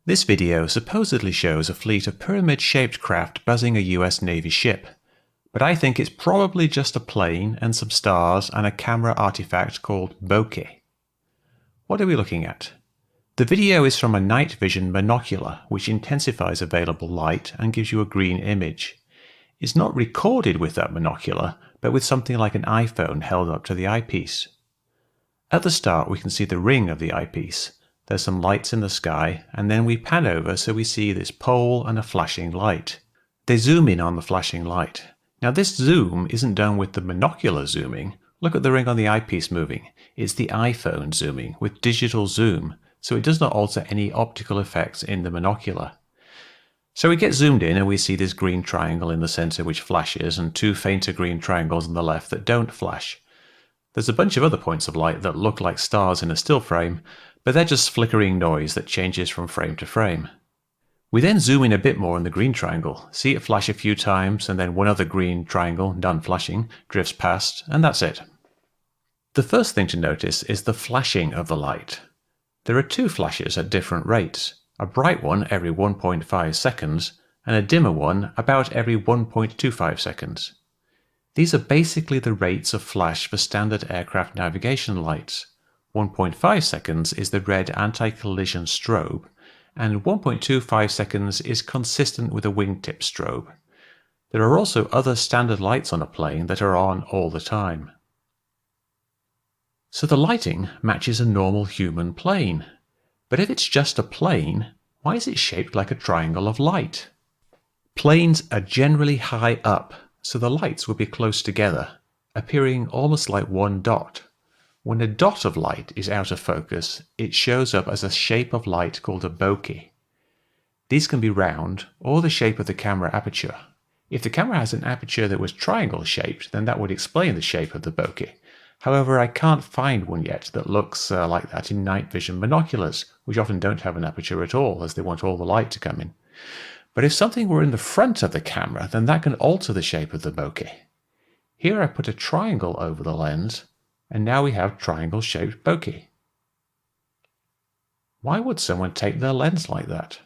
This video supposedly shows a fleet of pyramid-shaped craft buzzing a US Navy ship, but I think it's probably just a plane and some stars and a camera artifact called bokeh. What are we looking at? The video is from a night vision monocular which intensifies available light and gives you a green image. It's not recorded with that monocular, but with something like an iPhone held up to the eyepiece. At the start we can see the ring of the eyepiece. There's some lights in the sky, and then we pan over so we see this pole and a flashing light. They zoom in on the flashing light. Now this zoom isn't done with the monocular zooming. Look at the ring on the eyepiece moving. It's the iPhone zooming with digital zoom, so it does not alter any optical effects in the monocular. So we get zoomed in and we see this green triangle in the center which flashes and two fainter green triangles on the left that don't flash. There's a bunch of other points of light that look like stars in a still frame, but they're just flickering noise that changes from frame to frame. We then zoom in a bit more on the green triangle, see it flash a few times, and then one other green triangle, none flashing, drifts past, and that's it. The first thing to notice is the flashing of the light. There are two flashes at different rates, a bright one every 1.5 seconds, and a dimmer one about every 1.25 seconds. These are basically the rates of flash for standard aircraft navigation lights. 1.5 seconds is the red anti-collision strobe, and 1.25 seconds is consistent with a wingtip strobe. There are also other standard lights on a plane that are on all the time. So the lighting matches a normal human plane. But if it's just a plane, why is it shaped like a triangle of light? Planes are generally high up, so the lights will be close together, appearing almost like one dot. When a dot of light is out of focus, it shows up as a shape of light called a bokeh. These can be round or the shape of the camera aperture. If the camera has an aperture that was triangle shaped, then that would explain the shape of the bokeh. However, I can't find one yet that looks like that in night vision binoculars, which often don't have an aperture at all as they want all the light to come in. But if something were in the front of the camera, then that can alter the shape of the bokeh. Here I put a triangle over the lens, and now we have triangle-shaped bokeh. Why would someone tape their lens like that?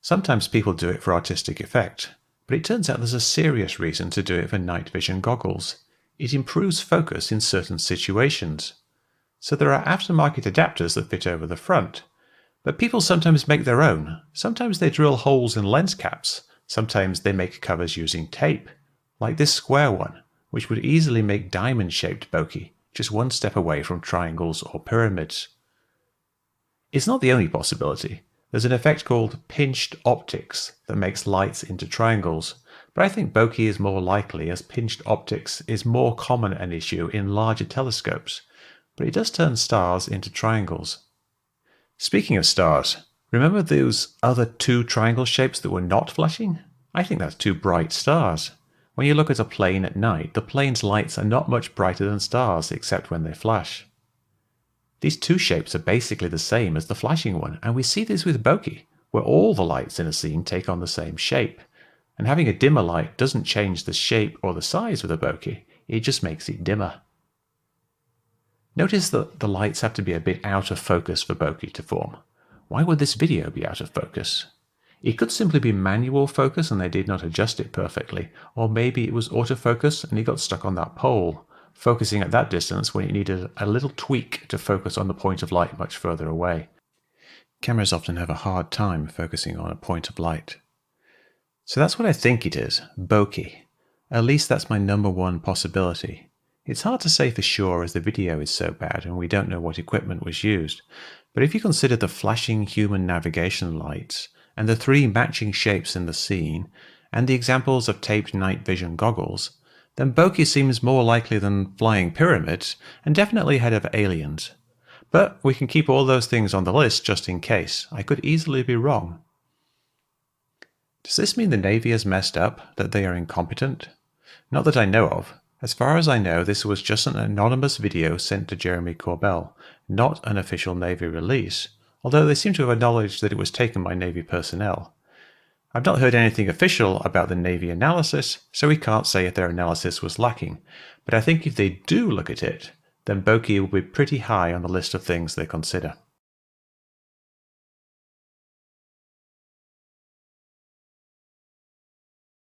Sometimes people do it for artistic effect, but it turns out there's a serious reason to do it for night vision goggles. It improves focus in certain situations. So there are aftermarket adapters that fit over the front, but people sometimes make their own. Sometimes they drill holes in lens caps. Sometimes they make covers using tape, like this square one, which would easily make diamond-shaped bokeh, just one step away from triangles or pyramids. It's not the only possibility. There's an effect called pinched optics that makes lights into triangles, but I think bokeh is more likely as pinched optics is more common an issue in larger telescopes, but it does turn stars into triangles. Speaking of stars, remember those other two triangle shapes that were not flashing? I think that's two bright stars. When you look at a plane at night, the plane's lights are not much brighter than stars except when they flash. These two shapes are basically the same as the flashing one, and we see this with bokeh, where all the lights in a scene take on the same shape. And having a dimmer light doesn't change the shape or the size of the bokeh, it just makes it dimmer. Notice that the lights have to be a bit out of focus for bokeh to form. Why would this video be out of focus? It could simply be manual focus and they did not adjust it perfectly, or maybe it was autofocus and it got stuck on that pole, focusing at that distance when it needed a little tweak to focus on the point of light much further away. Cameras often have a hard time focusing on a point of light. So that's what I think it is, bokeh. At least that's my number one possibility. It's hard to say for sure as the video is so bad and we don't know what equipment was used, but if you consider the flashing human navigation lights, and the three matching shapes in the scene, and the examples of taped night vision goggles, then bokeh seems more likely than flying pyramids, and definitely ahead of aliens. But we can keep all those things on the list just in case. I could easily be wrong. Does this mean the Navy has messed up, that they are incompetent? Not that I know of. As far as I know, this was just an anonymous video sent to Jeremy Corbell, not an official Navy release, although they seem to have acknowledged that it was taken by Navy personnel. I've not heard anything official about the Navy analysis, so we can't say if their analysis was lacking, but I think if they do look at it, then bokeh will be pretty high on the list of things they consider.